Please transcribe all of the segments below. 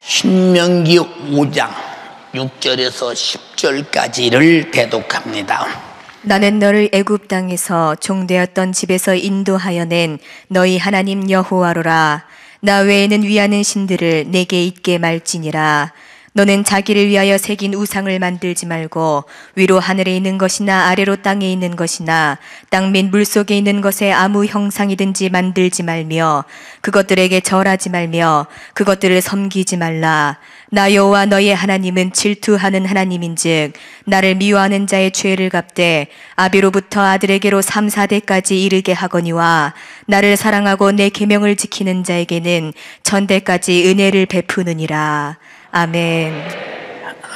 신명기 5장 6절에서 10절까지를 대독합니다. 나는 너를 애굽 땅에서 종되었던 집에서 인도하여 낸 너희 하나님 여호와로라. 나 외에는 위하는 신들을 내게 있게 말지니라. 너는 자기를 위하여 새긴 우상을 만들지 말고 위로 하늘에 있는 것이나 아래로 땅에 있는 것이나 땅 및 물속에 있는 것에 아무 형상이든지 만들지 말며 그것들에게 절하지 말며 그것들을 섬기지 말라. 나 여호와 너의 하나님은 질투하는 하나님인즉 나를 미워하는 자의 죄를 갚되 아비로부터 아들에게로 3, 4대까지 이르게 하거니와 나를 사랑하고 내 계명을 지키는 자에게는 천대까지 은혜를 베푸느니라. 아멘.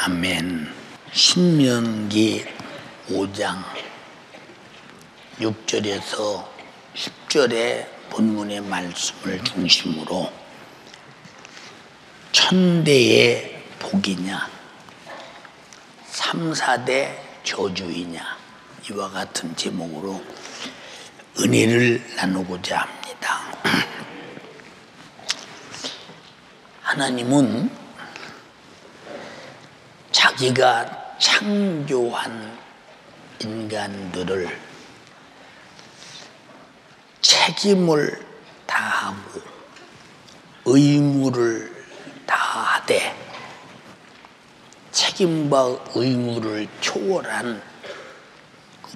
아멘. 신명기 5장 6절에서 10절의 본문의 말씀을 중심으로 천대의 복이냐 3, 4대 저주이냐 이와 같은 제목으로 은혜를 나누고자 합니다. 하나님은 자기가 창조한 인간들을 책임을 다하고 의무를 다하되 책임과 의무를 초월한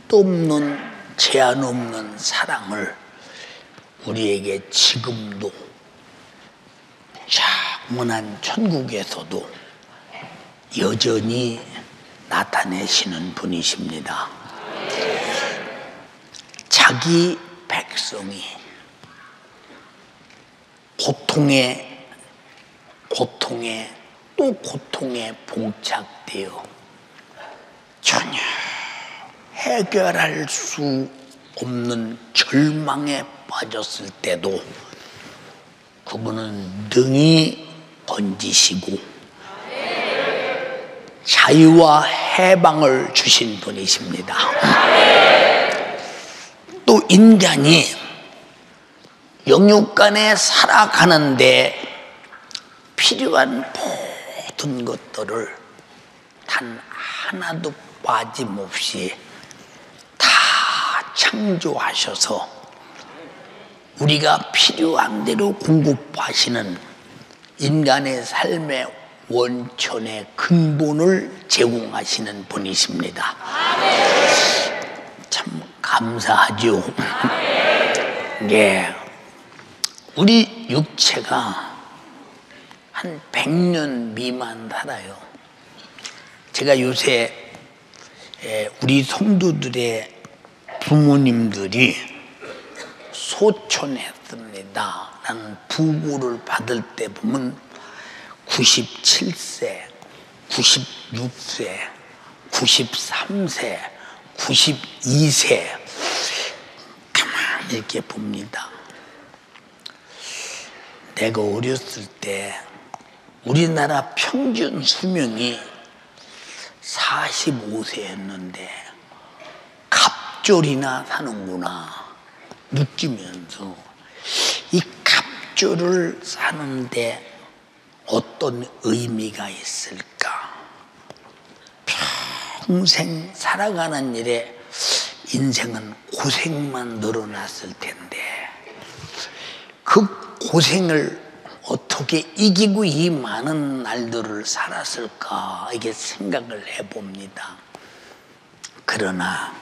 끝없는 제한 없는 사랑을 우리에게 지금도 영원한 천국에서도 여전히 나타내시는 분이십니다. 자기 백성이 고통에 또 고통에 봉착되어 전혀 해결할 수 없는 절망에 빠졌을 때도 그분은 능히 건지시고 자유와 해방을 주신 분이십니다. 또 인간이 영육간에 살아가는데 필요한 모든 것들을 단 하나도 빠짐없이 다 창조하셔서 우리가 필요한 대로 공급하시는 인간의 삶의 원천의 근본을 제공하시는 분이십니다. 참 감사하죠. 예, 우리 육체가 한 100년 미만 살아요. 제가 요새 우리 성도들의 부모님들이 소천했습니다 라는 부고를 받을 때 보면 97세, 96세, 93세, 92세 가만히 이렇게 봅니다. 내가 어렸을 때 우리나라 평균 수명이 45세였는데 갑절이나 사는구나 느끼면서 이 갑절을 사는데 어떤 의미가 있을까? 평생 살아가는 일에 인생은 고생만 늘어났을 텐데 그 고생을 어떻게 이기고 이 많은 날들을 살았을까 이게 생각을 해봅니다. 그러나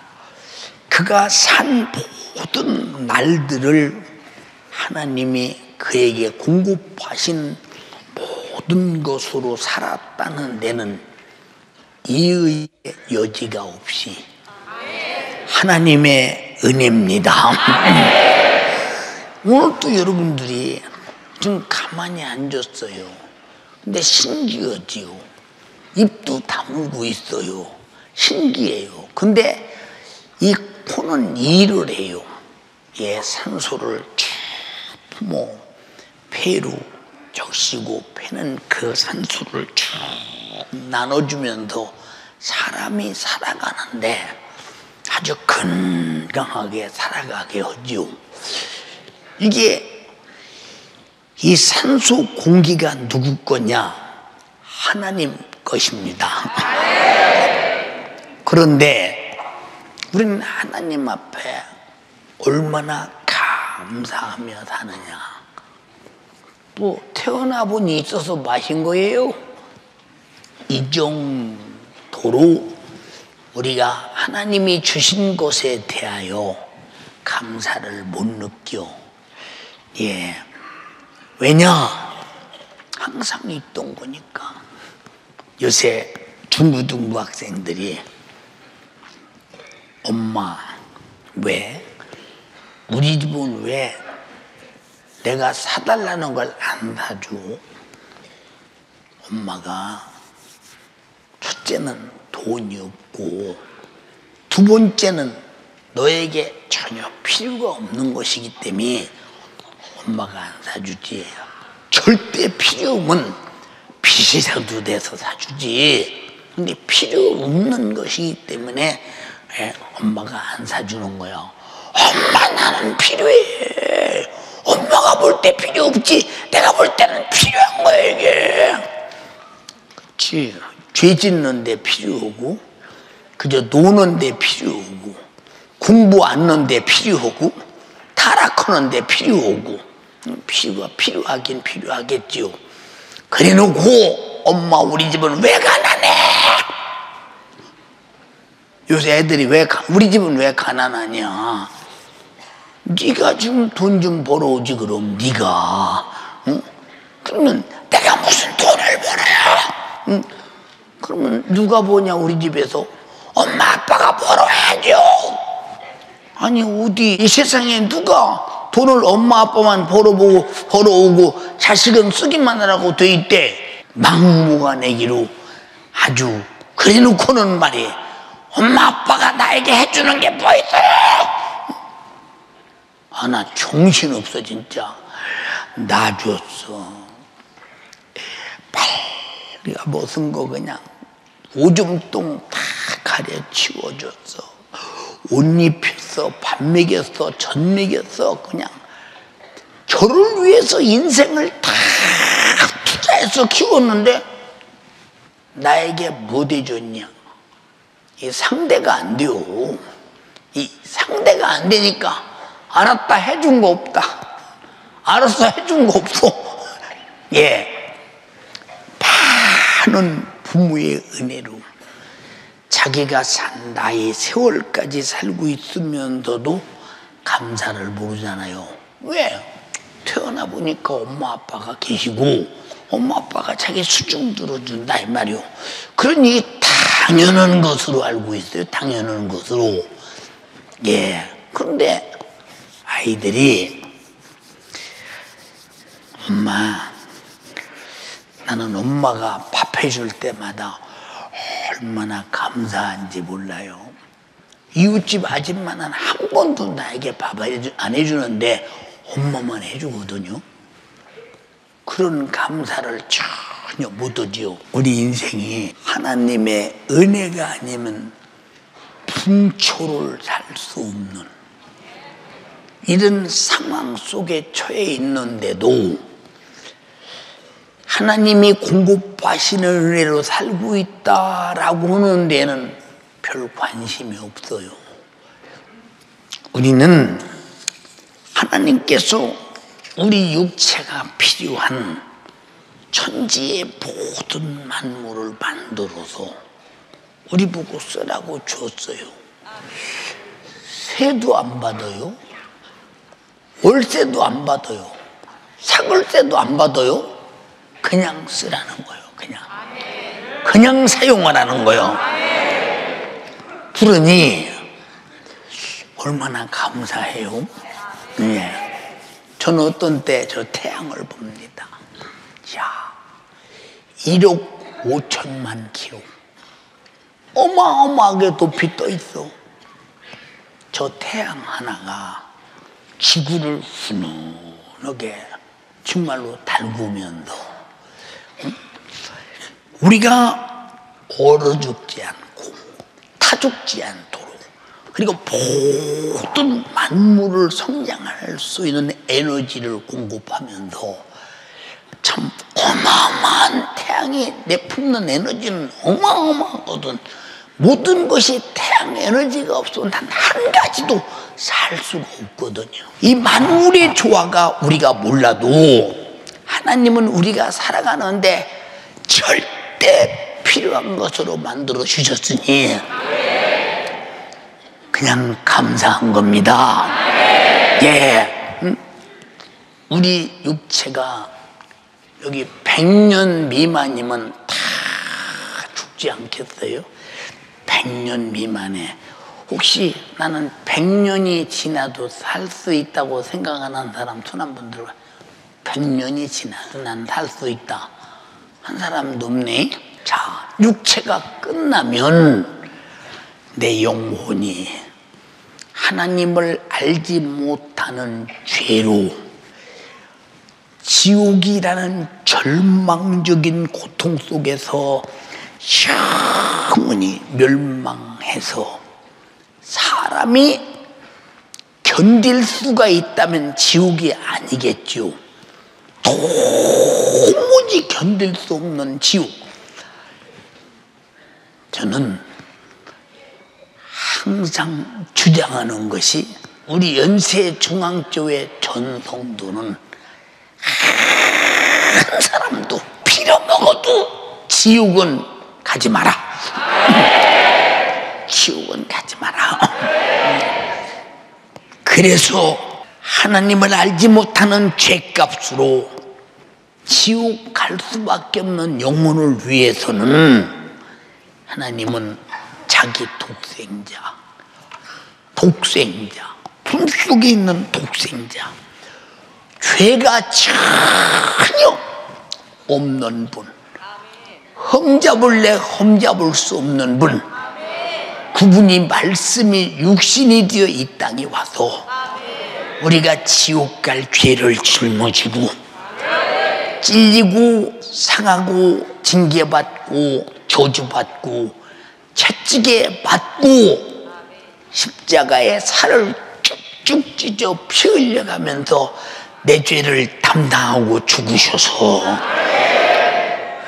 그가 산 모든 날들을 하나님이 그에게 공급하신 모든 것으로 살았다는 데는 이의의 여지가 없이 하나님의 은혜입니다. 오늘도 여러분들이 좀 가만히 앉았어요. 근데 신기하지요. 입도 다물고 있어요. 신기해요. 근데 이 코는 일을 해요. 예, 산소를 쭉 품어 폐로 적시고 폐는 그 산소를 쭉 나눠주면서 사람이 살아가는데 아주 건강하게 살아가게 하죠. 이게 이 산소 공기가 누구 거냐? 하나님 것입니다. 그런데 우리는 하나님 앞에 얼마나 감사하며 사느냐. 뭐 태어나 보니 있어서 마신 거예요? 이 정도로 우리가 하나님이 주신 것에 대하여 감사를 못 느껴. 예. 왜냐? 항상 있던 거니까. 요새 중고등부 학생들이 엄마, 왜? 우리 집은 왜 내가 사달라는 걸 안 사줘? 엄마가 첫째는 돈이 없고 두 번째는 너에게 전혀 필요가 없는 것이기 때문에 엄마가 안 사주지. 절대 필요 없으면 빚이라도 내서 사주지. 근데 필요 없는 것이기 때문에 엄마가 안 사주는 거야. 엄마, 나는 필요해. 엄마가 볼 때 필요 없지, 내가 볼 때는 필요한 거야 이게. 그렇지. 죄 짓는 데 필요하고, 그저 노는 데 필요하고, 공부 안 하는 데 필요하고, 타락하는 데 필요하고, 필요하긴 필요하겠지요. 그래 놓고 엄마 우리 집은 왜 가난해? 요새 애들이 우리 집은 왜 가난하냐? 네가 좀 돈 좀 벌어오지 그럼 네가. 응? 그러면 내가 무슨 돈을 벌어요? 응? 그러면 누가 보냐 우리 집에서? 엄마 아빠가 벌어야죠. 아니 어디 이 세상에 누가 돈을 엄마 아빠만 벌어오고 자식은 쓰기만 하라고 돼 있대. 막무가 내기로 아주. 그래 놓고는 말이 엄마 아빠가 나에게 해주는 게 뭐 있어요? 아, 나 정신없어 진짜. 놔줬어. 빨리가 무슨 거 그냥 오줌똥 다 가려치워줬어. 옷 입혔어, 밥 먹였어, 젖 먹였어. 그냥 저를 위해서 인생을 다 투자해서 키웠는데 나에게 뭐 해줬냐? 이 상대가 안 돼요. 이 상대가 안 되니까 알았다 해준 거 없다. 알았어 해준 거 없어. 예. 많은 부모의 은혜로 자기가 산 나이 세월까지 살고 있으면서도 감사를 모르잖아요. 왜? 태어나 보니까 엄마 아빠가 계시고 엄마 아빠가 자기 수중 들어준다 이 말이요. 그러니 당연한 것으로 알고 있어요. 당연한 것으로. 예. 그런데 아이들이 엄마, 나는 엄마가 밥 해줄 때마다 얼마나 감사한지 몰라요. 이웃집 아줌마는 한 번도 나에게 밥 안 해주는데 엄마만 해주거든요. 그런 감사를 전혀 못 하지요. 우리 인생이 하나님의 은혜가 아니면 분초를 살 수 없는 이런 상황 속에 처해 있는데도 하나님이 공급하시는 은혜로 살고 있다라고 하는 데는 별 관심이 없어요. 우리는 하나님께서 우리 육체가 필요한 천지의 모든 만물을 만들어서 우리 보고 쓰라고 줬어요. 세도 안 받아요. 월세도 안 받아요. 사글세도 안 받아요. 그냥 쓰라는 거예요. 그냥 사용하라는 거예요. 그러니 얼마나 감사해요. 예. 저는 어떤 때 저 태양을 봅니다. 야, 1억 5천만 킬로 어마어마하게 높이 떠 있어. 저 태양 하나가 지구를 훈훈하게 정말로 달구면서 우리가 얼어 죽지 않고 타 죽지 않도록, 그리고 모든 만물을 성장할 수 있는 에너지를 공급하면서 참 어마어마한 태양 태양이 내뿜는 에너지는 어마어마하거든. 모든 것이 태양 에너지가 없으면 단 한 가지도 살 수가 없거든요. 이 만물의 조화가 우리가 몰라도 하나님은 우리가 살아가는데 절대 필요한 것으로 만들어 주셨으니 그냥 감사한 겁니다. 예, 우리 육체가 여기 100년 미만이면 다 죽지 않겠어요? 100년 미만에. 혹시 나는 100년이 지나도 살 수 있다고 생각하는 사람 손 한번 들어봐. 100년이 지나도 난 살 수 있다 한 사람도 없네. 자, 육체가 끝나면 내 영혼이 하나님을 알지 못하는 죄로 지옥이라는 절망적인 고통 속에서 영원히 멸망해서, 사람이 견딜 수가 있다면 지옥이 아니겠죠. 도무지 견딜 수 없는 지옥. 저는 항상 주장하는 것이, 우리 연세중앙교회 전성도는 한 사람도 빌어먹어도 지옥은 가지 마라. 지옥은 가지 마라. 그래서 하나님을 알지 못하는 죄값으로 지옥 갈 수밖에 없는 영혼을 위해서는 하나님은 자기 독생자, 품속에 있는 독생자, 죄가 전혀 없는 분, 흠잡을래 흠잡을 수 없는 분, 그분이 말씀이 육신이 되어 이 땅에 와서 우리가 지옥 갈 죄를 짊어지고 찔리고 상하고 징계받고 저주받고 채찍에 받고 십자가에 살을 쭉쭉 찢어 피 흘려가면서 내 죄를 담당하고 죽으셔서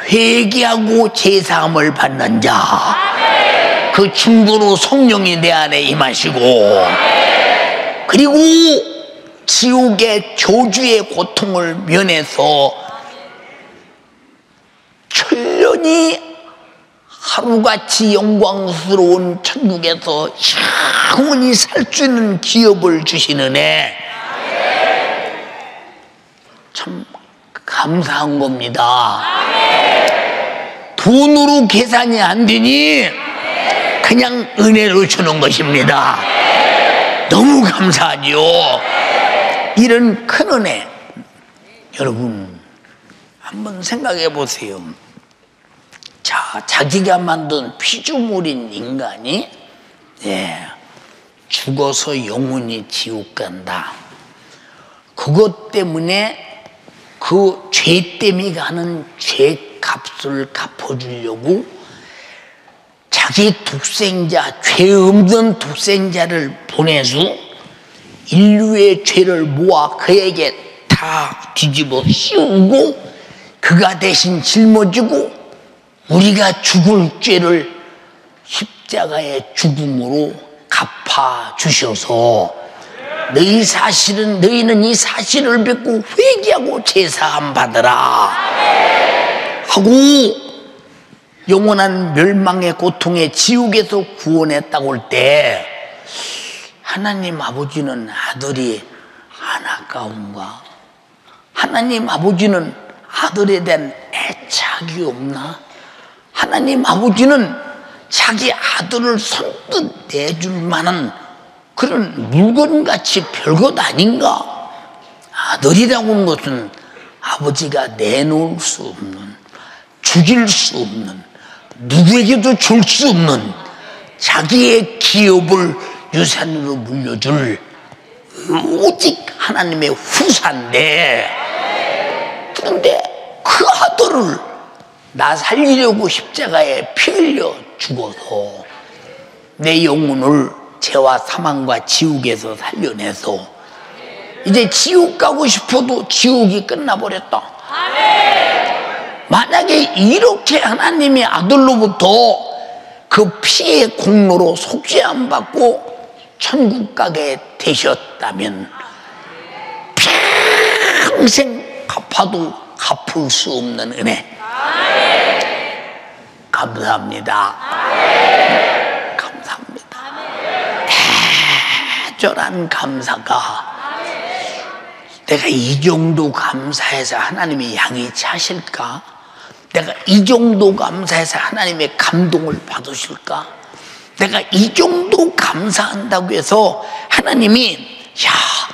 회개하고 제사함을 받는 자, 그 증거로 성령이 내 안에 임하시고, 그리고 지옥의 저주의 고통을 면해서 천년이 하루같이 영광스러운 천국에서 영원히 살 수 있는 기업을 주시는 애, 참 감사한 겁니다. 돈으로 계산이 안 되니 그냥 은혜로 주는 것입니다. 너무 감사하죠. 이런 큰 은혜, 여러분 한번 생각해 보세요. 자, 자기가 만든 피조물인 인간이 죽어서 영원히 지옥 간다. 그것 때문에 그 죄 때문에 가는 죄 값을 갚아주려고 자기 독생자, 죄 없는 독생자를 보내서 인류의 죄를 모아 그에게 다 뒤집어 씌우고 그가 대신 짊어지고 우리가 죽을 죄를 십자가의 죽음으로 갚아주셔서 너희는 이 사실을 뵙고 회개하고 제사함 받으라 하고 영원한 멸망의 고통의 지옥에서 구원했다고 할 때, 하나님 아버지는 아들이 안 아까운가? 하나님 아버지는 아들에 대한 애착이 없나? 하나님 아버지는 자기 아들을 선뜻 내줄 만한 그런 물건같이 별것 아닌가? 아들이라고 하는 것은 아버지가 내놓을 수 없는, 죽일 수 없는, 누구에게도 줄 수 없는 자기의 기업을 유산으로 물려줄 오직 하나님의 후사인데, 그런데 그 아들을 나 살리려고 십자가에 피 흘려 죽어서 내 영혼을 죄와 사망과 지옥에서 살려내서 이제 지옥 가고 싶어도 지옥이 끝나버렸다. 만약에 이렇게 하나님의 아들로부터 그 피의 공로로 속죄함 받고 천국 가게 되셨다면 평생 갚아도 갚을 수 없는 은혜. 감사합니다. 감사합니다. 대절한 감사가, 내가 이 정도 감사해서 하나님이 양해치 하실까? 내가 이 정도 감사해서 하나님의 감동을 받으실까? 내가 이 정도 감사한다고 해서 하나님이 야,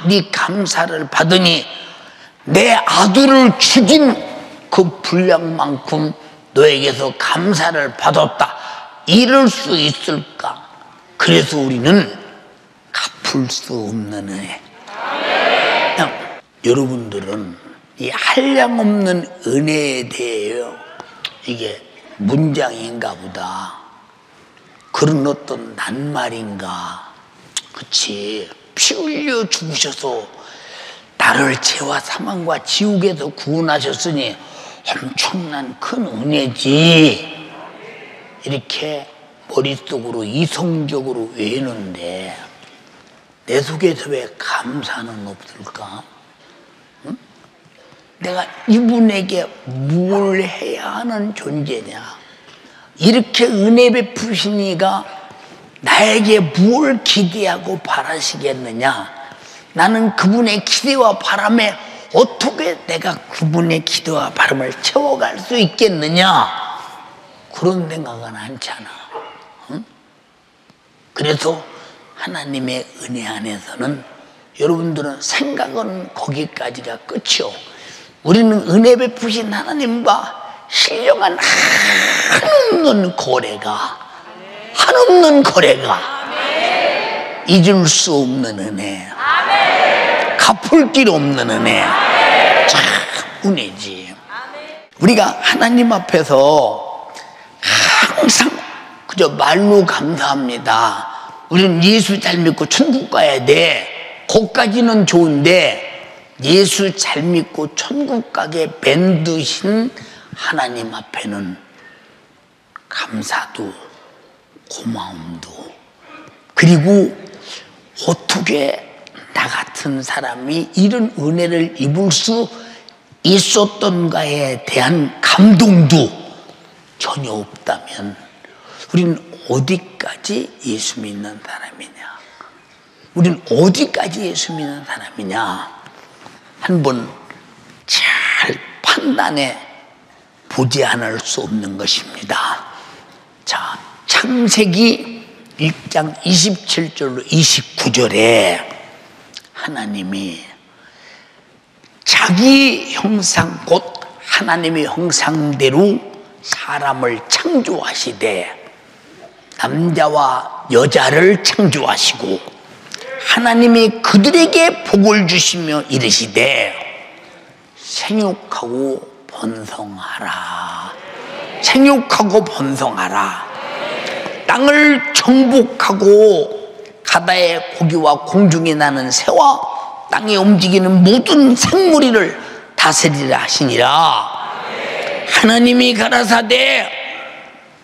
네 감사를 받으니 내 아들을 죽인 그 분량만큼 너에게서 감사를 받았다, 이럴 수 있을까? 그래서 우리는 갚을 수 없는 은혜. 여러분들은 이 한량없는 은혜에 대해요, 이게 문장인가 보다, 그런 어떤 낱말인가, 그치? 피 흘려 죽으셔서 나를 죄와 사망과 지옥에서 구원하셨으니 엄청난 큰 은혜지, 이렇게 머릿속으로 이성적으로 외우는데 내 속에서 왜 감사는 없을까? 응? 내가 이분에게 뭘 해야 하는 존재냐? 이렇게 은혜 베푸신 이가 나에게 뭘 기대하고 바라시겠느냐? 나는 그분의 기대와 바람에 어떻게 내가 그분의 기도와 바람을 채워갈 수 있겠느냐? 그런 생각은 않잖아. 응? 그래서 하나님의 은혜 안에서는 여러분들은 생각은 거기까지가 끝이요. 우리는 은혜 베푸신 하나님과 신령한 한없는 거래가 잊을 수 없는 은혜, 갚을 길 없는 은혜, 참 은혜지. 우리가 하나님 앞에서 항상 그저 말로 감사합니다. 우리는 예수 잘 믿고 천국 가야 돼. 거기까지는 좋은데 예수 잘 믿고 천국 가게 만드신 하나님 앞에는 감사도 고마움도, 그리고 어떻게 나 같은 사람이 이런 은혜를 입을 수 있었던가에 대한 감동도 전혀 없다면 우리는 어디까지 예수 믿는 사람이냐? 우리는 어디까지 예수 믿는 사람이냐? 한번 잘 판단해 보지 않을 수 없는 것입니다. 자, 창세기 1장 27절로 29절에 하나님이 자기 형상, 곧 하나님의 형상대로 사람을 창조하시되 남자와 여자를 창조하시고 하나님이 그들에게 복을 주시며 이르시되 생육하고 번성하라. 생육하고 번성하라. 땅을 정복하고 바다의 고기와 공중에 나는 새와 땅에 움직이는 모든 생물이를 다스리라 하시니라. 하나님이 가라사대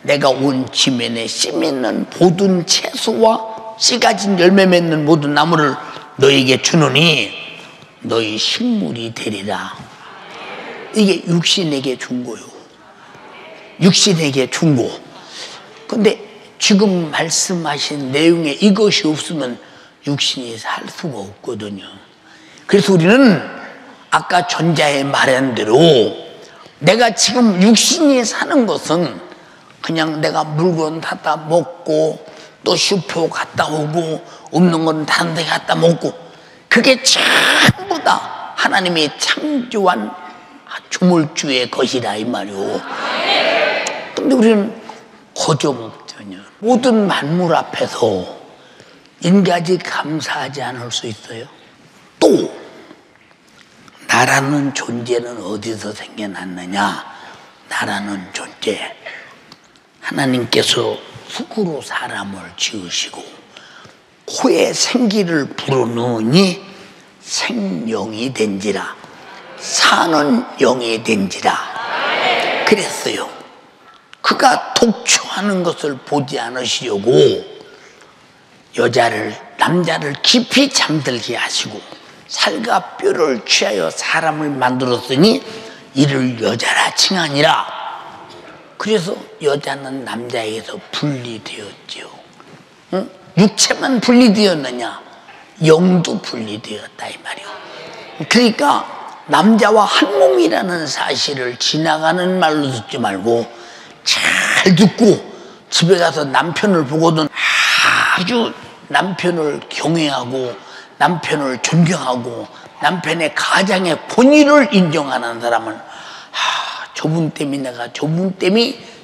내가 온 지면에 씨 맺는 모든 채소와 씨 가진 열매 맺는 모든 나무를 너에게 주노니 너희 식물이 되리라. 이게 육신에게 준 거요. 육신에게 준 거. 근데 지금 말씀하신 내용에 이것이 없으면 육신이 살 수가 없거든요. 그래서 우리는 아까 전자에 말한 대로 내가 지금 육신이 사는 것은 그냥 내가 물건 사다 먹고 또 슈퍼 갔다 오고 없는 건 다른 데 갔다 먹고, 그게 전부 다 하나님이 창조한 조물주의 것이라 이 말이오. 근데 우리는 거저먹잖아요. 모든 만물 앞에서 인간이 감사하지 않을 수 있어요? 또 나라는 존재는 어디서 생겨났느냐? 나라는 존재, 하나님께서 흙으로 사람을 지으시고 코에 생기를 불어넣으니 생명이 된지라, 사는 영이 된지라. 그랬어요. 그가 독초하는 것을 보지 않으시려고 남자를 깊이 잠들게 하시고 살과 뼈를 취하여 사람을 만들었으니 이를 여자라 칭하니라. 그래서 여자는 남자에게서 분리되었지요. 응? 육체만 분리되었느냐? 영도 분리되었다 이 말이요. 그러니까 남자와 한 몸이라는 사실을 지나가는 말로 듣지 말고 잘 듣고 집에 가서 남편을 보고는 아주 남편을 경외하고 남편을 존경하고 남편의 가장의 본의를 인정하는 사람은 저분 때문에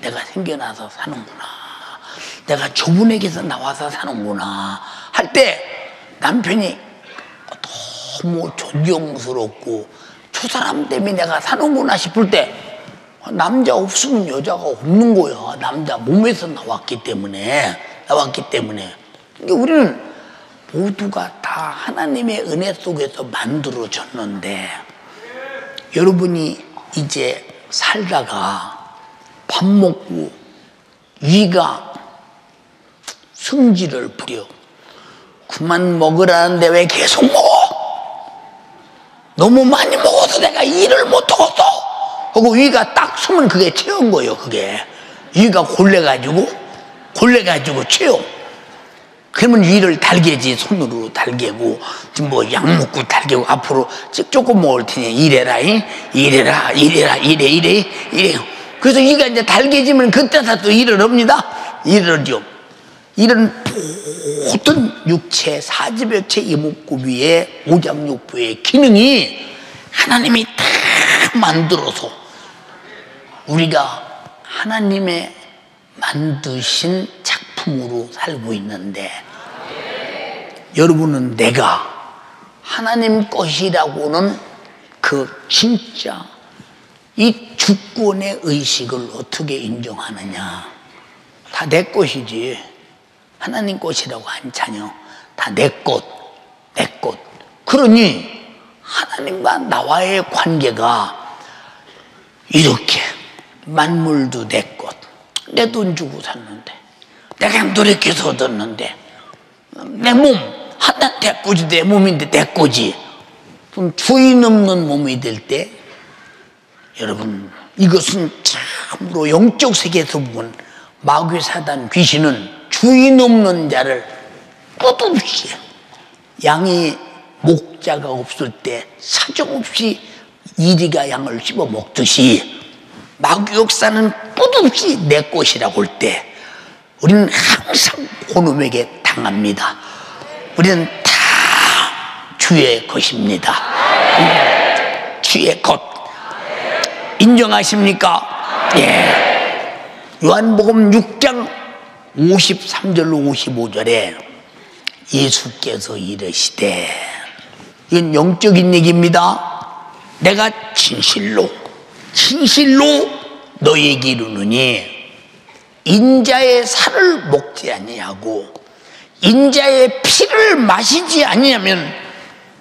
내가 생겨나서 사는구나, 내가 저분에게서 나와서 사는구나 할 때 남편이 너무 존경스럽고 저 사람 때문에 내가 사는구나 싶을 때 남자 없으면 여자가 없는 거야. 남자 몸에서 나왔기 때문에. 그러니까 우리는 모두가 다 하나님의 은혜 속에서 만들어졌는데, 여러분이 이제 살다가 밥 먹고 위가 승질을 부려. 그만 먹으라는데 왜 계속 먹어? 너무 많이 먹어서 내가 일을 못하겠어 하고 위가 딱 서면 그게 채운 거예요. 그게 위가 골래가지고 채워. 그러면 위를 달개지. 손으로 달개고 뭐 약 먹고 달개고 앞으로 조금 먹을 테니 이래. 그래서 위가 이제 달개지면 그때서 또 일을 합니다. 일을 하죠. 이런 모든 육체, 사지벽체, 이목구비의 오장육부의 기능이 하나님이 다 만들어서 우리가 하나님의 만드신 작품으로 살고 있는데, 여러분은 내가 하나님 것이라고는 그 진짜 이 주권의 의식을 어떻게 인정하느냐? 다 내 것이지 하나님 것이라고 않잖여. 다 내 것. 그러니 하나님과 나와의 관계가 이렇게, 만물도 내 것, 내 돈 주고 샀는데, 내가 노력해서 얻었는데, 내 몸 하나 내 거지, 내 몸인데 내 거지. 좀 주인 없는 몸이 될 때, 여러분 이것은 참으로 영적 세계에서 보면 마귀 사단 귀신은 주인 없는 자를 끝없이, 양이 목자가 없을 때 사정없이 이리가 양을 씹어 먹듯이 마귀 역사는 끝없이 내 것이라고 할 때 우리는 항상 그놈에게 당합니다. 우리는 다 주의 것입니다. 주의 것. 인정하십니까? 예. 요한복음 6장 53절로 55절에 예수께서 이르시되, 이건 영적인 얘기입니다. 내가 진실로 너희에게 이르노니 인자의 살을 먹지 아니하고 인자의 피를 마시지 아니하면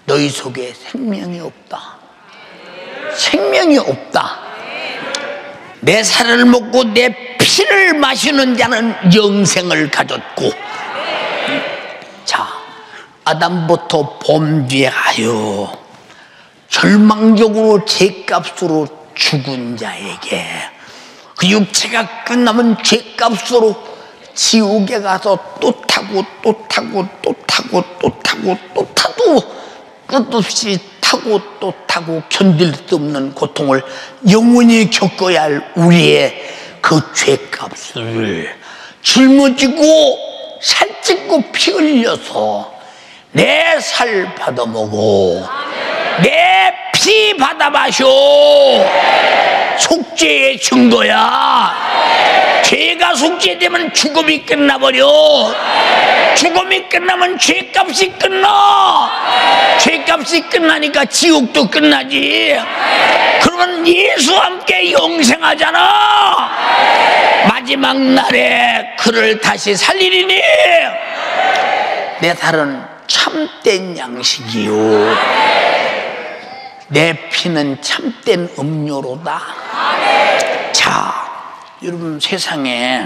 너희 속에 생명이 없다. 내 살을 먹고 내 피를 마시는 자는 영생을 가졌고, 자, 아담부터 범죄하여 절망적으로 죄값으로 죽은 자에게 그 육체가 끝나면 죄값으로 지옥에 가서 또 타고 끝없이 타고 견딜 수 없는 고통을 영원히 겪어야 할 우리의 그 죄값을 짊어지고 살찌고 피 흘려서 내 살 받아 먹어, 내 피 받아 마셔. 속죄의 증거야. 죄가 속죄되면 죽음이 끝나버려. 죽음이 끝나면 죄값이 끝나. 죄값이 끝나니까 지옥도 끝나지. 그러면 예수와 함께 영생하잖아. 마지막 날에 그를 다시 살리리니 내 살은 참된 양식이요, 내 피는 참된 음료로다. 자, 자, 여러분 세상에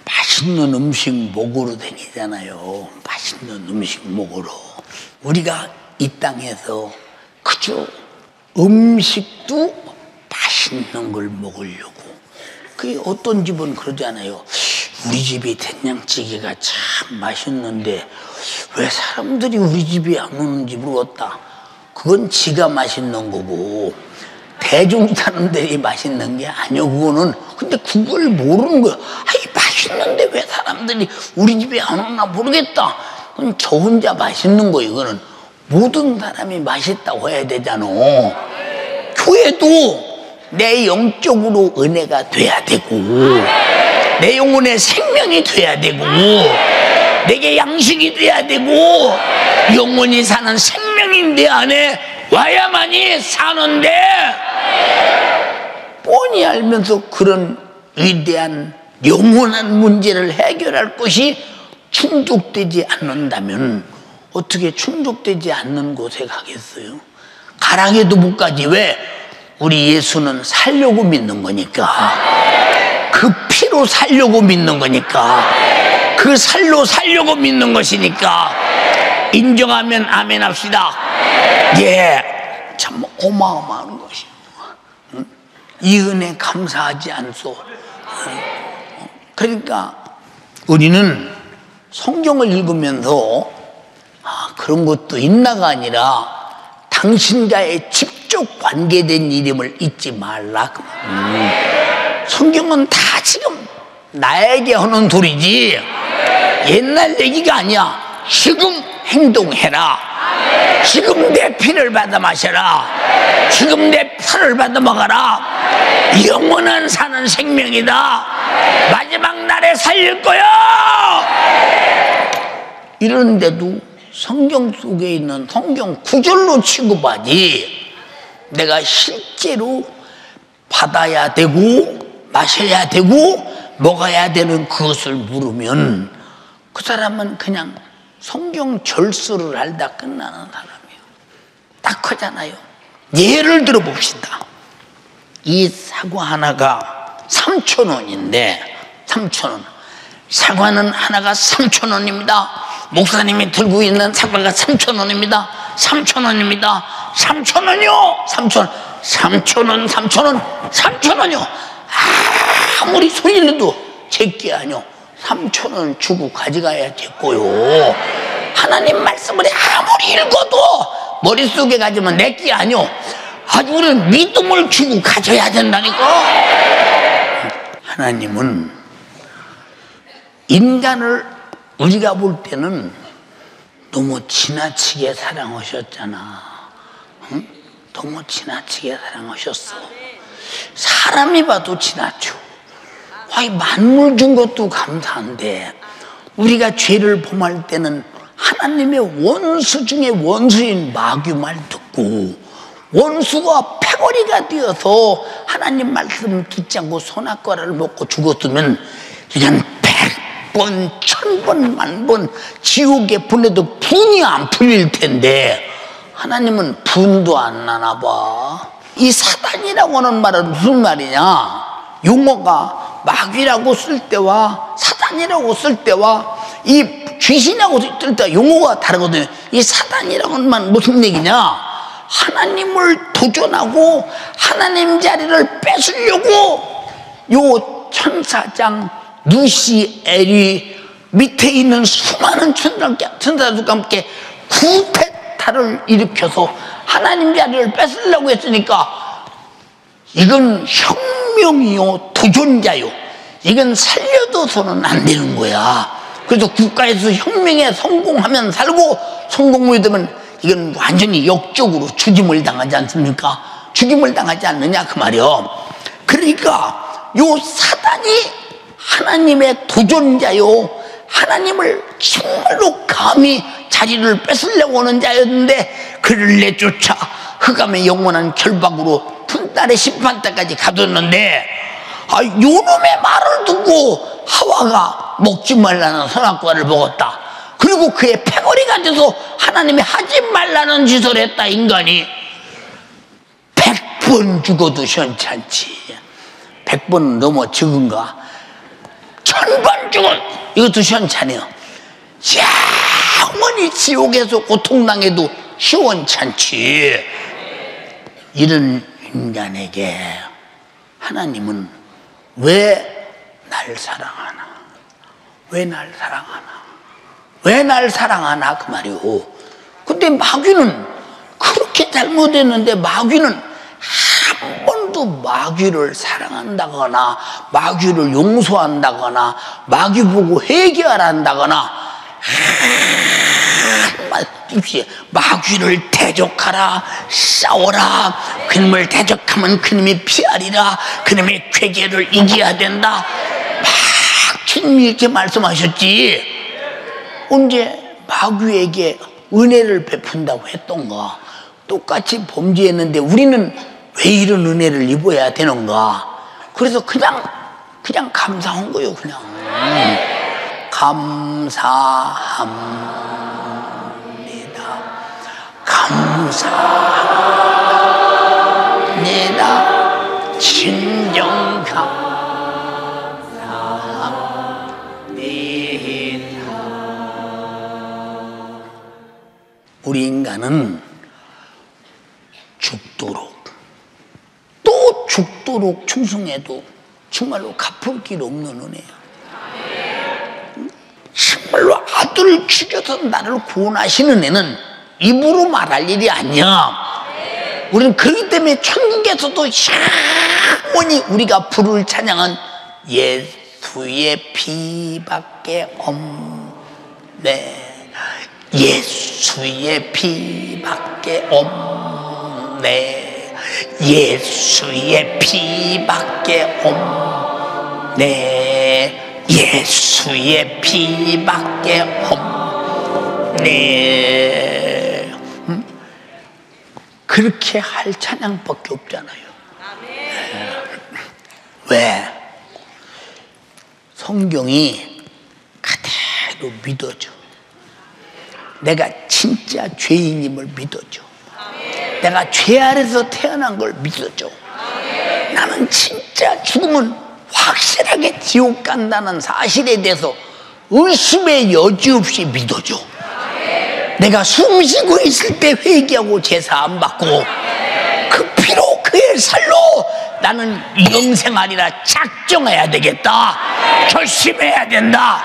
맛있는 음식 먹으러 다니잖아요. 맛있는 음식 먹으러. 우리가 이 땅에서 그저 음식도 맛있는 걸 먹으려고. 그 어떤 집은 그러잖아요. 우리 집에 된장찌개가 참 맛있는데 왜 사람들이 우리 집에 안 오는지 모르겠다. 그건 지가 맛있는 거고 대중 사람들이 맛있는 게 아니요. 그거는 근데 그걸 모르는 거야. 아이 맛있는데 왜 사람들이 우리 집에 안 오나 모르겠다. 그건 저 혼자 맛있는 거. 이거는 모든 사람이 맛있다고 해야 되잖아. 교회도 내 영적으로 은혜가 돼야 되고 내 영혼의 생명이 돼야 되고 내게 양식이 돼야 되고 영원히 사는 생명이 내 안에 와야만이 사는데 뻔히 알면서 그런 위대한 영원한 문제를 해결할 것이 충족되지 않는다면 어떻게 충족되지 않는 곳에 가겠어요? 가랑이도 못 가지. 왜? 우리 예수는 살려고 믿는 거니까. 그 피로 살려고 믿는 거니까. 그 살로 살려고 믿는 것이니까. 인정하면 아멘 합시다. 예, 참 어마어마한 것이요. 이 은혜 감사하지 않소. 그러니까 우리는 성경을 읽으면서 그런 것도 있나가 아니라 당신과의 직접 관계된 이름을 잊지 말라. 성경은 다 지금 나에게 하는 소리지 옛날 얘기가 아니야. 지금 행동해라. 지금 내 피를 받아 마셔라. 지금 내 살을 받아 먹어라. 영원한 사는 생명이다. 마지막 날에 살릴 거야. 이런데도 성경 속에 있는 성경 구절로 취급하지 내가 실제로 받아야 되고 마셔야 되고 먹어야 되는 그것을 물으면 그 사람은 그냥 성경 절수를 알다 끝나는 사람이에요. 딱 하잖아요. 예를 들어 봅시다. 이 사과 하나가 3,000원인데 3,000원. 사과는 하나가 3,000원입니다. 목사님이 들고 있는 사과가 3,000원입니다. 3,000원입니다. 3,000원이요. 3,000원. 3,000원, 3,000원, 3,000원이요. 아무리 소리 내도 제게 아니요. 3,000원 주고 가져가야 됐고요. 하나님 말씀을 아무리 읽어도 머릿속에 가지면 내게 아니요. 아주 우리는 믿음을 주고 가져야 된다니까. 하나님은 인간을 우리가 볼 때는 너무 지나치게 사랑하셨잖아. 응? 너무 지나치게 사랑하셨어. 사람이 봐도 지나쳐. 만물 준 것도 감사한데 우리가 죄를 범할 때는 하나님의 원수 중에 원수인 마귀 말 듣고 원수가 패거리가 되어서 하나님 말씀 듣지 않고 선악과를 먹고 죽었으면 이건 100번, 1000번, 10,000번 지옥에 보내도 분이 안 풀릴 텐데 하나님은 분도 안 나나 봐. 이 사단이라고 하는 말은 무슨 말이냐? 용어가 마귀라고 쓸 때와 사단이라고 쓸 때와 이 귀신이라고 쓸 때 용어가 다르거든요. 이 사단이라고 하는 말은 무슨 얘기냐? 하나님을 도전하고 하나님 자리를 뺏으려고 요 천사장 누시엘이 밑에 있는 수많은 천사들과 함께 쿠데타를 일으켜서 하나님 자리를 뺏으려고 했으니까 이건 혁명이요 도전자요. 이건 살려둬서는 안 되는 거야. 그래서 국가에서 혁명에 성공하면 살고 성공 못하면 이건 완전히 역적으로 죽임을 당하지 않습니까? 죽임을 당하지 않느냐 그 말이요. 그러니까 요 사단이 하나님의 도전자요, 하나님을 정말로 감히 자리를 뺏으려고 하는 자였는데 그를 내쫓아 흑암의 영원한 결박으로 분달의 심판대까지 가뒀는데 요놈의 말을 듣고 하와가 먹지 말라는 선악과를 먹었다. 그리고 그의 패거리가 돼서 하나님이 하지 말라는 짓을 했다. 인간이 100번 100번 죽어도 시원찮지. 100번은 너무 적은가? 1000번 죽어 이것도 시원찮아요. 영원히 지옥에서 고통당해도 시원찮지. 이런 인간에게 하나님은 왜 날 사랑하나? 왜 날 사랑하나? 왜 날 사랑하나? 그 말이오. 근데 마귀는 그렇게 잘못했는데 마귀는 한 번도 마귀를 사랑한다거나 마귀를 용서한다거나 마귀 보고 회개하란다거나 한마디 마귀를 대적하라, 싸워라, 그놈을 대적하면 그놈이 피하리라, 그놈의 괴계를 이겨야 된다, 막 주님이 이렇게 말씀하셨지. 언제 마귀에게 은혜를 베푼다고 했던가? 똑같이 범죄했는데 우리는 왜 이런 은혜를 입어야 되는가? 그래서 그냥 감사한 거예요. 그냥 감사합니다. 감사합니다. 진정 감사합니다. 우리 인간은 죽도록 또 죽도록 충성해도 정말로 갚을 길 없는 은혜야. 정말로 아들을 죽여서 나를 구원하시는 애는 입으로 말할 일이 아니야. 우리는 그렇기 때문에 천국에서도 영원히 우리가 부를 찬양은 예수의 피밖에 없네. 예수의 피밖에 없네. 예수의 피밖에 없네. 예수의 피밖에 없네. 그렇게 할 찬양밖에 없잖아요. 왜? 성경이 그대로 믿어줘. 내가 진짜 죄인임을 믿어줘. 내가 죄 아래서 태어난 걸 믿어줘. 나는 진짜 죽으면 확실하게 지옥 간다는 사실에 대해서 의심의 여지 없이 믿어줘. 내가 숨 쉬고 있을 때 회개하고 제사 안 받고 그 피로 그의 살로 나는 영생하리라 작정해야 되겠다. 결심해야 된다.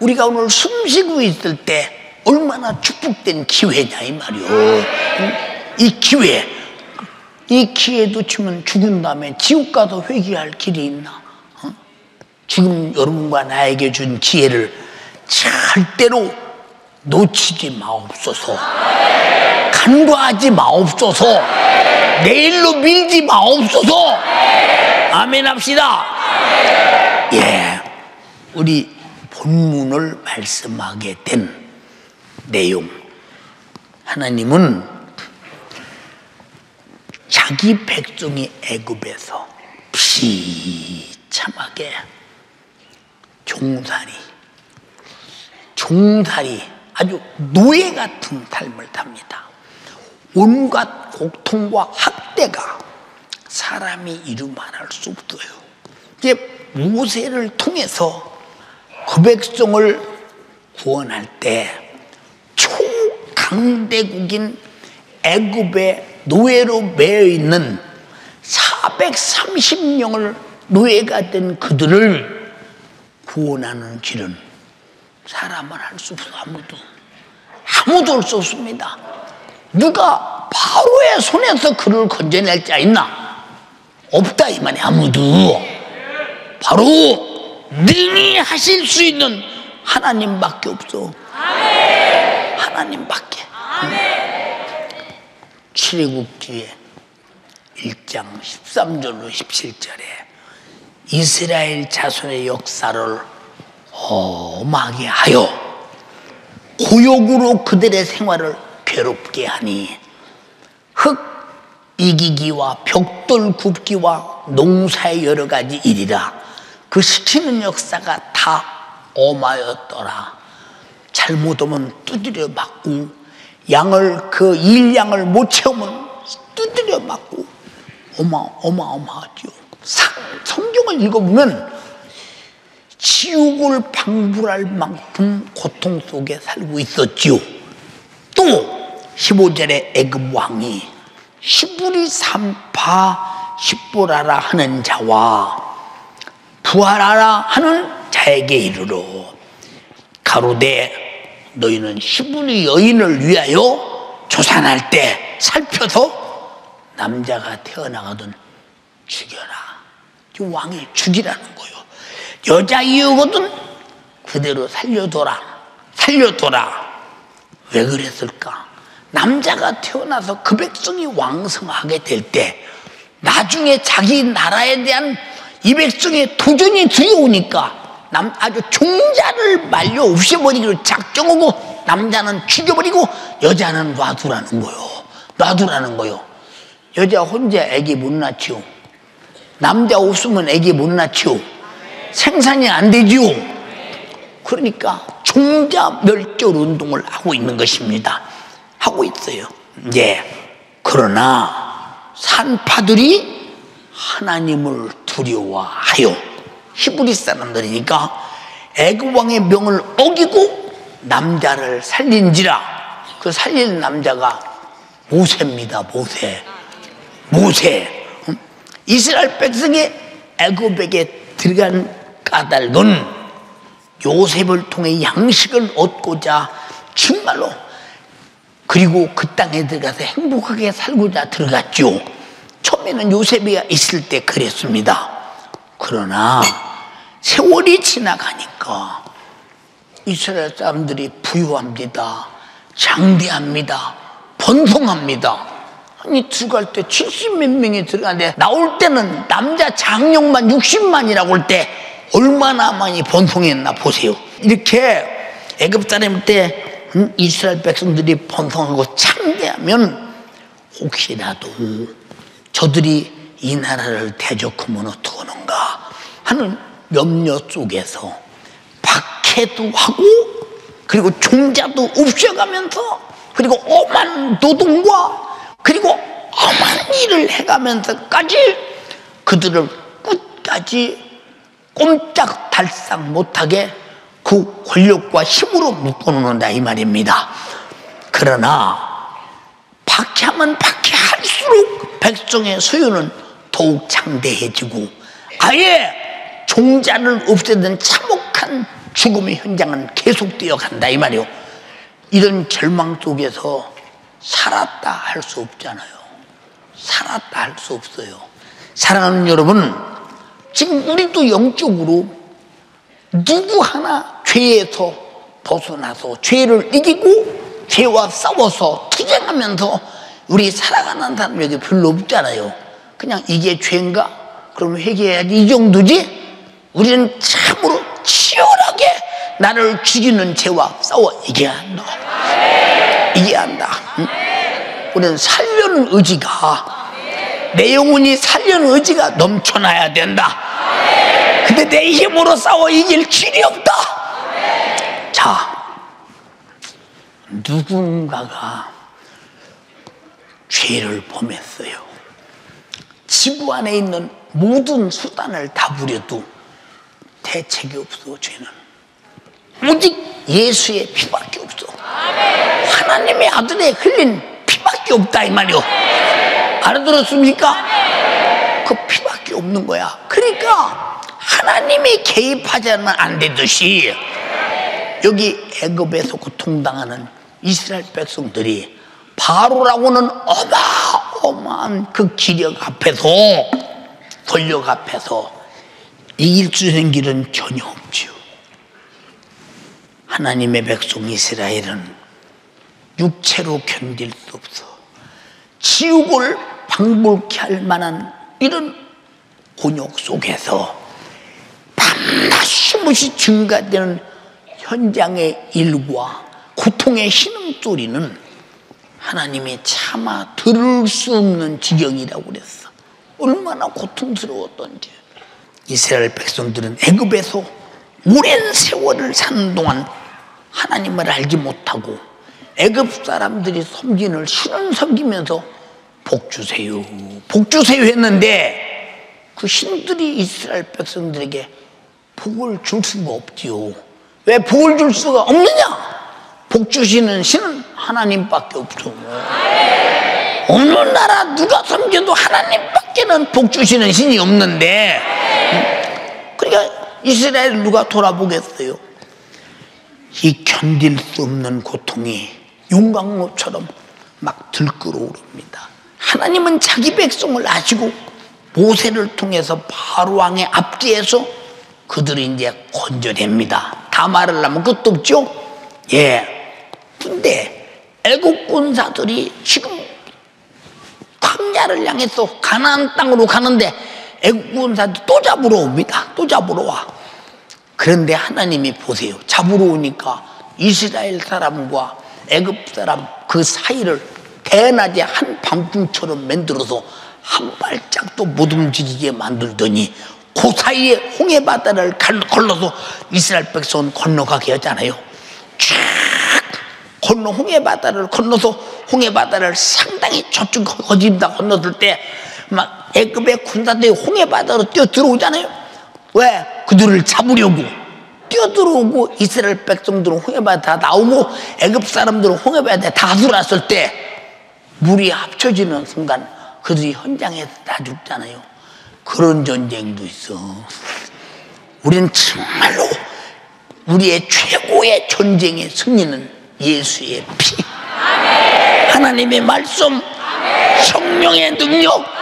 우리가 오늘 숨 쉬고 있을 때 얼마나 축복된 기회냐 이 말이오. 이 기회도 치면 죽은 다음에 지옥 가서 회개할 길이 있나? 지금 여러분과 나에게 준 기회를 절대로 놓치지 마옵소서. 간과하지 마옵소서. 내일로 밀지 마옵소서. 아멘 합시다. 예, 우리 본문을 말씀하게 된 내용, 하나님은 자기 백성이 애굽에서 비참하게 종살이 아주 노예 같은 삶을 삽니다. 온갖 고통과 학대가 사람이 이루 말할 수 없어요. 이제 모세를 통해서 그 백성을 구원할 때 초강대국인 애굽의 노예로 매여 있는 430명을 노예가 된 그들을 구원하는 길은 사람은 할 수 없어. 아무도 할 수 없습니다. 누가 바로의 손에서 그를 건져낼 자 있나? 없다 이 말이야. 아무도. 바로 능히 하실 수 있는 하나님밖에 없어. 하나님밖에. 출애굽기에 1장 13절로 17절에 이스라엘 자손의 역사를 험하게 하여 고욕으로 그들의 생활을 괴롭게 하니 흙 이기기와 벽돌 굽기와 농사의 여러 가지 일이라 그 시키는 역사가 다 엄하였더라. 잘못하면 두드려 맞고 양을 그 일양을 못 채우면 두드려 맞고 어마어마하죠. 성경을 읽어보면 지옥을 방불할 만큼 고통 속에 살고 있었지요. 또 15절에 애굽 왕이 시부리 산파 십보라라 하는 자와 부하라라 하는 자에게 이르러 가로되 너희는 시부리 여인을 위하여 조산할 때 살펴서 남자가 태어나거든 죽여라. 왕이 죽이라는 거예요. 여자이거든 그대로 살려둬라. 왜 그랬을까? 남자가 태어나서 그 백성이 왕성하게 될 때 나중에 자기 나라에 대한 이 백성의 도전이 두려우니까 아주 종자를 말려 없애버리기로 작정하고 남자는 죽여버리고 여자는 놔두라는 거요. 여자 혼자 애기 못 낳지요. 남자 없으면 애기 못 낳지요. 생산이 안 되지요. 그러니까 종자 멸절 운동을 하고 있는 것입니다. 하고 있어요. 그러나 산파들이 하나님을 두려워하여 히브리 사람들이니까 애굽 왕의 명을 어기고 남자를 살린지라. 그 살린 남자가 모세입니다. 모세. 이스라엘 백성이 애굽에게 들어간 까닭은 요셉을 통해 양식을 얻고자 정말로 그리고 그 땅에 들어가서 행복하게 살고자 들어갔죠. 처음에는 요셉이 있을 때 그랬습니다. 그러나 세월이 지나가니까 이스라엘 사람들이 부유합니다. 장대합니다. 번성합니다. 아니 들어갈 때 70몇 명이 들어가는데 나올 때는 남자 장령만 60만이라고 할 때 얼마나 많이 번성했나 보세요. 이렇게 애굽 사람 때 이스라엘 백성들이 번성하고 창대하면 혹시라도 저들이 이 나라를 대적하면 어떡하는가 하는 염려 속에서 박해도 하고 그리고 종자도 없애가면서 그리고 엄한 노동과 그리고 엄한 일을 해가면서까지 그들을 끝까지 꼼짝달싹 못하게 그 권력과 힘으로 묶어놓는다 이 말입니다. 그러나 박해하면 박해할수록 백성의 소유는 더욱 창대해지고 아예 종자를 없애던 참혹한 죽음의 현장은 계속되어 간다 이 말이요. 이런 절망 속에서 살았다 할 수 없잖아요. 살았다 할 수 없어요. 사랑하는 여러분, 지금 우리도 영적으로 누구 하나 죄에서 벗어나서 죄를 이기고 죄와 싸워서 투쟁하면서 우리 살아가는 사람 여기 별로 없잖아요. 그냥 이게 죄인가? 그럼 회개해야지 이 정도지? 우리는 참으로 치열하게 나를 죽이는 죄와 싸워 이겨야 한다. 이겨야 한다. 응? 우리는 살려는 의지가 내 영혼이 살려는 의지가 넘쳐나야 된다. 근데 내 힘으로 싸워 이길 길이 없다. 자, 누군가가 죄를 범했어요. 지구 안에 있는 모든 수단을 다 부려도 대책이 없어. 죄는 오직 예수의 피밖에 없어. 하나님의 아들의 흘린 피밖에 없다 이 말이요. 알아들었습니까? 그 피밖에 없는 거야. 그러니까 하나님이 개입하지 않으면 안 되듯이 여기 애굽에서 고통당하는 이스라엘 백성들이 바로라고는 어마어마한 그 기력 앞에서 권력 앞에서 이길 수 있는 길은 전혀 없지요. 하나님의 백성 이스라엘은 육체로 견딜 수 없어. 지옥을 방불케 할 만한 이런 곤욕 속에서 밤낮 쉼없이 증가되는 현장의 일과 고통의 신음소리는 하나님이 차마 들을 수 없는 지경이라고 그랬어. 얼마나 고통스러웠던지. 이스라엘 백성들은 애굽에서 오랜 세월을 사는 동안 하나님을 알지 못하고 애굽 사람들이 섬기는 신을 섬기면서 복 주세요, 복 주세요 했는데 그 신들이 이스라엘 백성들에게 복을 줄 수가 없지요. 왜 복을 줄 수가 없느냐? 복 주시는 신은 하나님밖에 없어. 어느 나라 누가 섬겨도 하나님밖에는 복 주시는 신이 없는데, 그러니까 이스라엘 누가 돌아보겠어요? 이 견딜 수 없는 고통이 용광로처럼 막 들끓어오릅니다. 하나님은 자기 백성을 아시고 모세를 통해서 바로 왕의 앞뒤에서 그들을 이제 건져냅니다. 다 말하려면 끝도 없죠? 예. 근데 애국 군사들이 지금 광야를 향해서 가나안 땅으로 가는데 애국 군사들이 또 잡으러 옵니다. 또 잡으러 와. 그런데 하나님이 보세요. 잡으러 오니까 이스라엘 사람과 애굽 사람 그 사이를 대낮에 한 밤중처럼 만들어서 한 발짝도 못 움직이게 만들더니 그 사이에 홍해 바다를 걸러서 이스라엘 백성은 건너가게 하잖아요. 쫙 건너 홍해 바다를 건너서 홍해 바다를 상당히 저쪽 거집다 건넜을 때 막 애굽의 군사들이 홍해 바다로 뛰어 들어오잖아요. 왜? 그들을 잡으려고 뛰어 들어오고 이스라엘 백성들은 홍해 바다 나오고 애굽 사람들은 홍해 바다에 다 들어왔을 때 물이 합쳐지는 순간 그들이 현장에서 다 죽잖아요. 그런 전쟁도 있어. 우리는 정말로 우리의 최고의 전쟁의 승리는 예수의 피, 하나님의 말씀, 성령의 능력.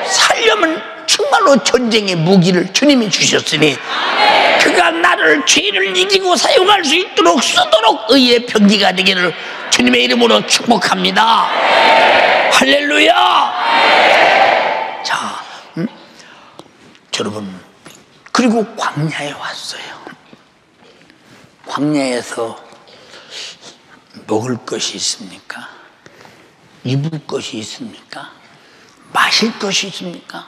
살려면 정말로 전쟁의 무기를 주님이 주셨으니 그가 나를 죄를 이기고 사용할 수 있도록 쓰도록 의의 병기가 되기를 주님의 이름으로 축복합니다. 할렐루야. 자, 여러분, 그리고 광야에 왔어요. 광야에서 먹을 것이 있습니까? 입을 것이 있습니까? 마실 것이 있습니까?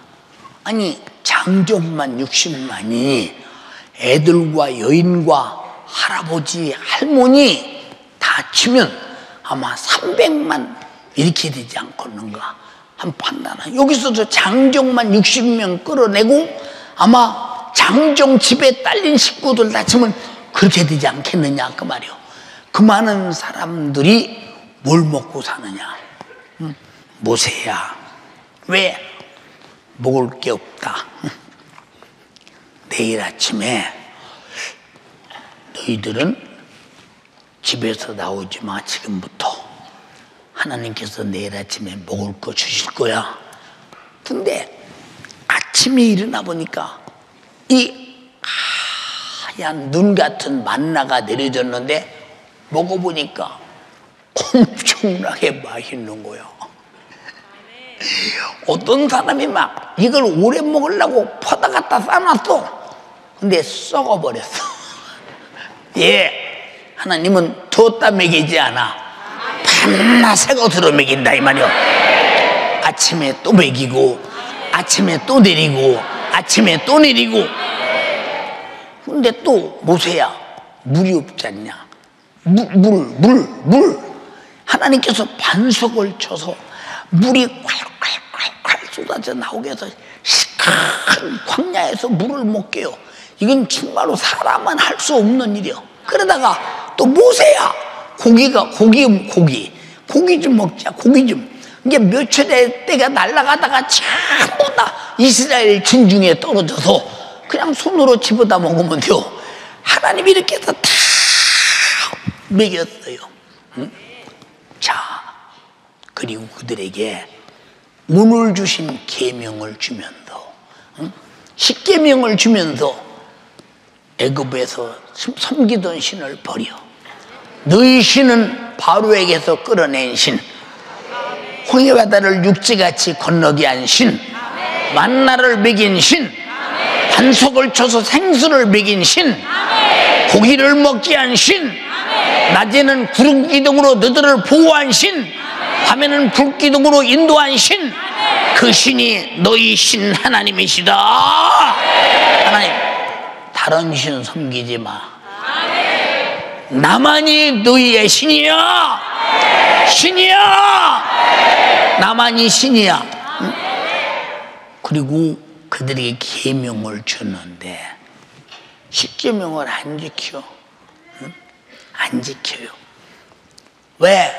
아니, 장정만 60만이 애들과 여인과 할아버지, 할머니 다 치면 아마 300만 이렇게 되지 않겠는가? 한 판단은 여기서도 장정만 60명 끌어내고 아마 장정 집에 딸린 식구들 다 치면 그렇게 되지 않겠느냐 그 말이요. 그 많은 사람들이 뭘 먹고 사느냐? 모세야, 왜 먹을 게 없다? 내일 아침에 너희들은 집에서 나오지 마. 지금부터 하나님께서 내일 아침에 먹을 거 주실 거야. 근데 아침에 일어나 보니까 이 하얀 눈 같은 만나가 내려졌는데 먹어보니까 엄청나게 맛있는 거야. 어떤 사람이 막 이걸 오래 먹으려고 퍼다 갖다 싸놨어. 근데 썩어버렸어. 예, 하나님은 뒀다 먹이지 않아. 밤낮 새것으로 먹인다 이 말이요. 아침에 또 먹이고 아침에 또 내리고 아침에 또 내리고. 근데 또 모세야, 물이 없지 않냐? 물. 하나님께서 반석을 쳐서 물이 콸콸콸콸 쏟아져 나오게 해서 시큰 광야에서 물을 먹게 해요. 이건 정말로 사람만 할 수 없는 일이요. 그러다가 또 모세야, 고기 좀 먹자. 고기 좀. 이게 몇초의 때가 날아가다가 전부 다 이스라엘 진중에 떨어져서 그냥 손으로 집어다 먹으면 돼요. 하나님이 이렇게 해서 다 먹였어요. 응? 자, 그리고 그들에게 오늘 주신 계명을 주면서, 응? 십계명을 주면서 애굽에서 섬기던 신을 버려. 너희 신은 바로에게서 끌어낸 신, 홍해바다를 육지같이 건너게 한 신, 만나를 먹인 신, 반석을 쳐서 생수를 먹인 신, 고기를 먹게 한 신, 낮에는 구름 기둥으로 너희들을 보호한 신, 밤에는 불 기둥으로 인도한 신, 그 신이 너희 신 하나님이시다. 하나님, 다른 신 섬기지 마. 나만이 너희의 신이야. 신이야. 나만이 신이야. 응? 그리고 그들에게 계명을 줬는데 십계명을 안 지켜. 응? 안 지켜요. 왜?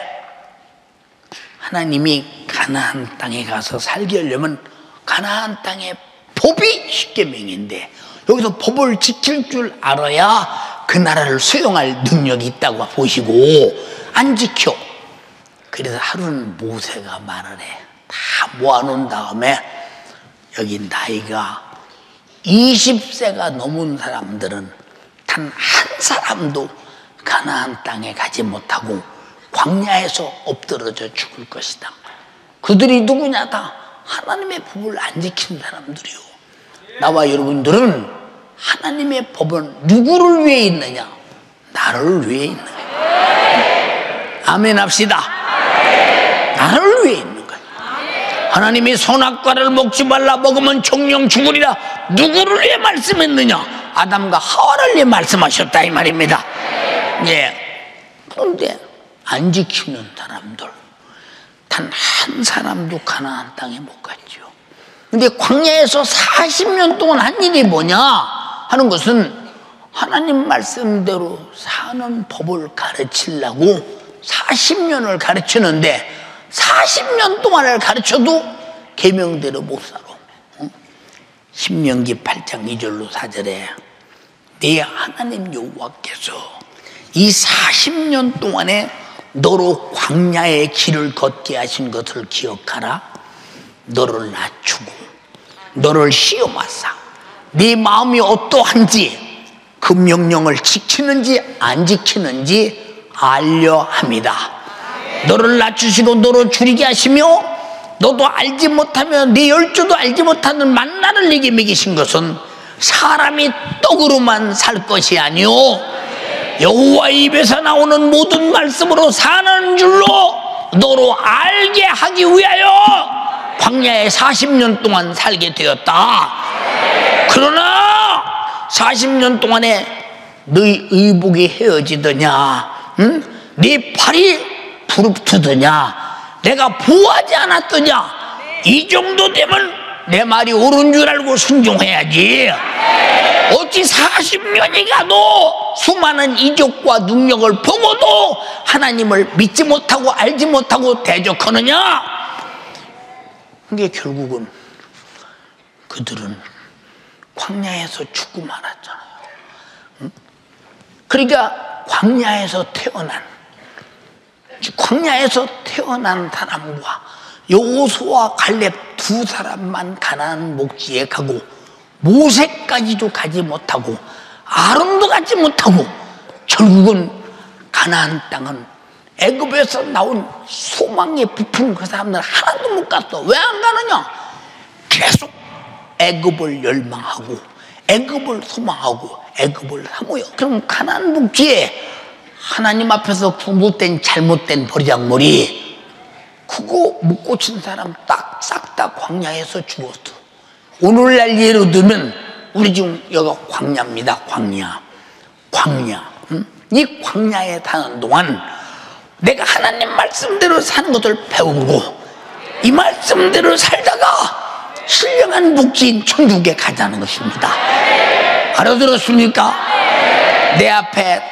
하나님이 가나안 땅에 가서 살게 하려면 가나안 땅의 법이 십계명인데 여기서 법을 지킬 줄 알아야 그 나라를 수용할 능력이 있다고 보시고 안 지켜. 그래서 하루는 모세가 말을 해. 다 모아놓은 다음에 여기 나이가 20세가 넘은 사람들은 단 한 사람도 가나안 땅에 가지 못하고 광야에서 엎드러져 죽을 것이다. 그들이 누구냐? 다 하나님의 법을 안 지킨 사람들이요. 나와 여러분들은 하나님의 법은 누구를 위해 있느냐? 나를 위해 있는 거예요. 아멘 합시다. 나를 위해 있는 거예요. 하나님이 선악과를 먹지 말라, 먹으면 정령 죽으리라. 누구를 위해 말씀했느냐? 아담과 하와를 위해 말씀하셨다 이 말입니다. 예. 그런데 안 지키는 사람들 단 한 사람도 가나안 땅에 못 갔죠. 근데 광야에서 40년 동안 한 일이 뭐냐 하는 것은 하나님 말씀대로 사는 법을 가르치려고 40년을 가르치는데 40년 동안을 가르쳐도 계명대로 못 살아. 신명기 8장 2절로 4절에 네 하나님 여호와께서 이 40년 동안에 너로 광야의 길을 걷게 하신 것을 기억하라. 너를 낮추고 너를 시험하사 네 마음이 어떠한지 그 명령을 지키는지 안 지키는지 알려 합니다. 너를 낮추시고 너를 줄이게 하시며 너도 알지 못하며 네 열조도 알지 못하는 만나를 네게 먹이신 것은 사람이 떡으로만 살 것이 아니오 여호와의 입에서 나오는 모든 말씀으로 사는 줄로 너로 알게 하기 위하여 광야에 40년 동안 살게 되었다. 그러나 40년 동안에 너희 의복이 헤어지더냐, 응? 네 팔이 부릅뜨더냐, 내가 보호하지 않았더냐, 이 정도 되면 내 말이 옳은 줄 알고 순종해야지. 어찌 40년이 가도 수많은 이적과 능력을 보고도 하나님을 믿지 못하고 알지 못하고 대적하느냐? 그게 결국은 그들은 광야에서 죽고 말았잖아요. 응? 그러니까 광야에서 태어난 사람과 여호수아 갈렙 두 사람만 가나안 목지에 가고 모세까지도 가지 못하고 아론도 가지 못하고 결국은 가나안 땅은 애굽에서 나온 소망에 부푼 그 사람들 하나도 못 갔어. 왜 안 가느냐? 계속 애굽을 열망하고 애굽을 소망하고 애굽을 사모여. 그럼 가나안 목지에 하나님 앞에서 잘못된 버리장머리 그거 못 고친 사람 싹 다 광야에서 죽었어. 오늘날 예로 들면 우리 지금 여기가 광야입니다. 광야. 응? 이 광야에 사는 동안 내가 하나님 말씀대로 사는 것을 배우고 이 말씀대로 살다가 신령한 복지인 천국에 가자는 것입니다. 알아들었습니까? 내 앞에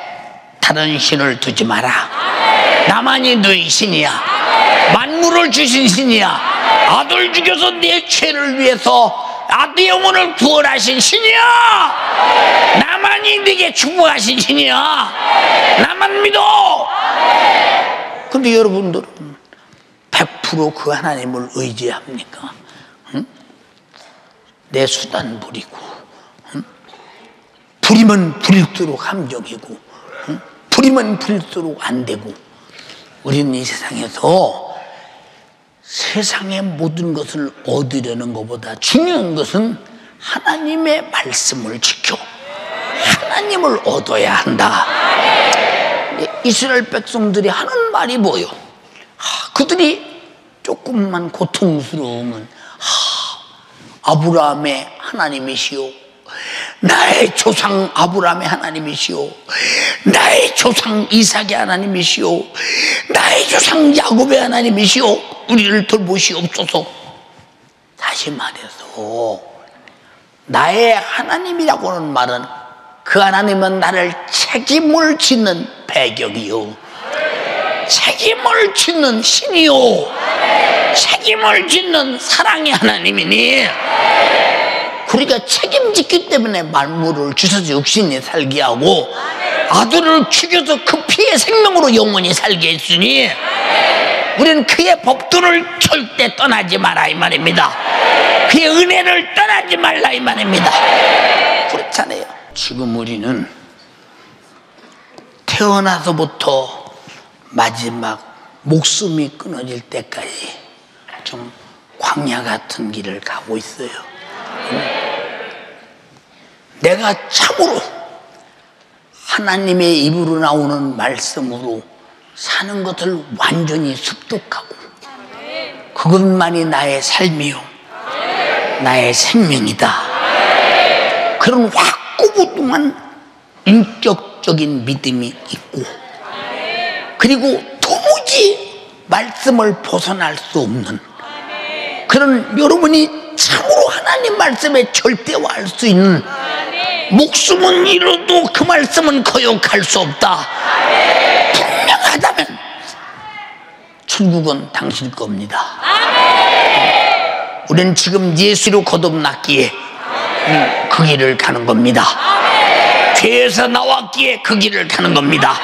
다른 신을 두지 마라. 나만이 너희 신이야. 만물을 주신 신이야. 아들 죽여서 내 죄를 위해서 내 영혼을 구원하신 신이야. 나만이 네게 축복하신 신이야. 나만 믿어. 근데 여러분들은 100% 그 하나님을 의지합니까? 응? 내 수단 부리고, 응? 부리면 부릴수록 함정이고, 응? 부리면 부릴수록 안 되고. 우리는 이 세상에서 세상의 모든 것을 얻으려는 것보다 중요한 것은 하나님의 말씀을 지켜 하나님을 얻어야 한다. 이스라엘 백성들이 하는 말이 뭐요? 그들이 조금만 고통스러우면 아브라함의 하나님이시오, 나의 조상 아브라함의 하나님이시오, 나의 조상 이삭의 하나님이시오, 나의 조상 야곱의 하나님이시오, 우리를 돌보시옵소서. 다시 말해서 나의 하나님이라고는 말은 그 하나님은 나를 책임을 짓는 배경이요, 책임을 짓는 신이요, 책임을 짓는 사랑의 하나님이니 우리가 책임짓기 때문에 만물을 주셔서 육신이 살게 하고 아들을 죽여서 그 피의 생명으로 영원히 살게 했으니 우리는 그의 법도를 절대 떠나지 마라 이 말입니다. 그의 은혜를 떠나지 말라 이 말입니다. 그렇잖아요. 지금 우리는 태어나서부터 마지막 목숨이 끊어질 때까지 좀 광야 같은 길을 가고 있어요. 내가 참으로 하나님의 입으로 나오는 말씀으로 사는 것을 완전히 습득하고 그것만이 나의 삶이요, 나의 생명이다, 그런 확고부동한 인격적인 믿음이 있고, 그리고 도무지 말씀을 벗어날 수 없는 그런, 여러분이 참으로 하나님 말씀에 절대화할 수 있는, 목숨은 잃어도 그 말씀은 거역할 수 없다, 분명하다면 천국은 당신 겁니다. 우리는 지금 예수로 거듭났기에 그 길을 가는 겁니다. 죄에서 나왔기에 그 길을 가는 겁니다.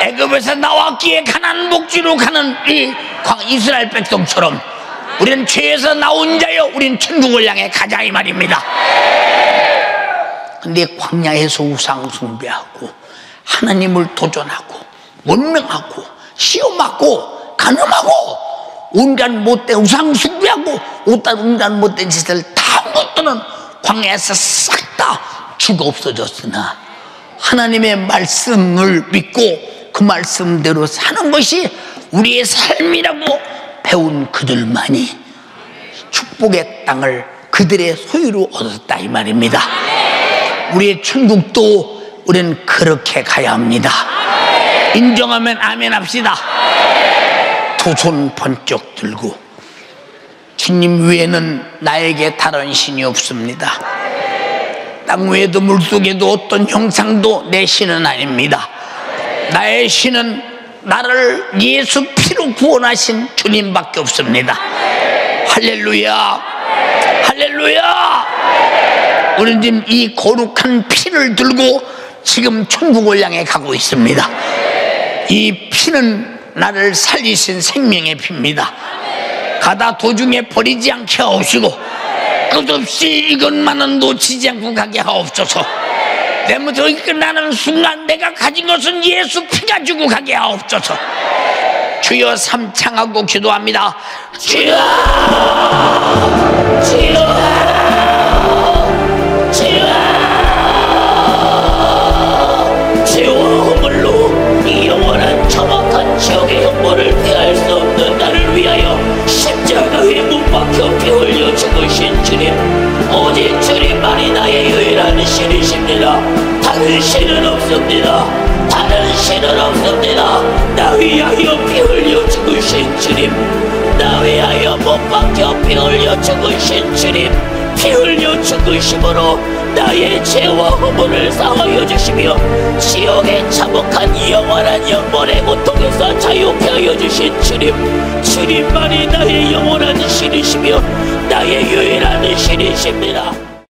애굽에서 나왔기에 가나안 복지로 가는 이 이스라엘 백성처럼 우리는 죄에서 나온 자여 우리는 천국을 향해 가자 이 말입니다. 근데 광야에서 우상 숭배하고 하나님을 도전하고 원명하고 시험하고 간음하고 온갖 못된 우상 숭배하고 온갖 못된 짓을 다 한 것들은 광야에서 싹 다 죽어 없어졌으나 하나님의 말씀을 믿고 그 말씀대로 사는 것이 우리의 삶이라고 배운 그들만이 축복의 땅을 그들의 소유로 얻었다 이 말입니다. 우리의 천국도 우리는 그렇게 가야 합니다. 인정하면 아멘 합시다. 두 손 번쩍 들고 주님 외에는 나에게 다른 신이 없습니다. 땅 외에도 물속에도 어떤 형상도 내 신은 아닙니다. 나의 신은 나를 예수 피로 구원하신 주님밖에 없습니다. 할렐루야, 할렐루야. 우리는 지금 이 거룩한 피를 들고 지금 천국을 향해 가고 있습니다. 이 피는 나를 살리신 생명의 피입니다. 가다 도중에 버리지 않게 하옵시고 끝없이 이것만은 놓치지 않고 가게 하옵소서. 내 모습이 끝나는 순간 내가 가진 것은 예수 피가 주고 가게 하옵소서. 주여 삼창하고 기도합니다. 주여, 주여, 주여. 죄와 허물로 이 영원한 정확한 지옥의 형벌을 피할 수 없는 나를 위하여 십자가에 못 박혀 피 흘려 죽으신 주님, 오직 주님만이 나의 유일한 신이십니다. 다른 신은 없습니다. 다른 신은 없습니다. 나 위하여 피 흘려 죽으신 주님, 나 위하여 못 박혀 피 흘려 죽으신 주님, 피 흘려 죽으심으로 나의 죄와 허물을 사하여 주시며 지옥의 참혹한 영원한 영벌의 고통에서 자유케 하여 주신 주님, 주님만이 나의 영원한 신이시며 나의 유일한 신이십니다.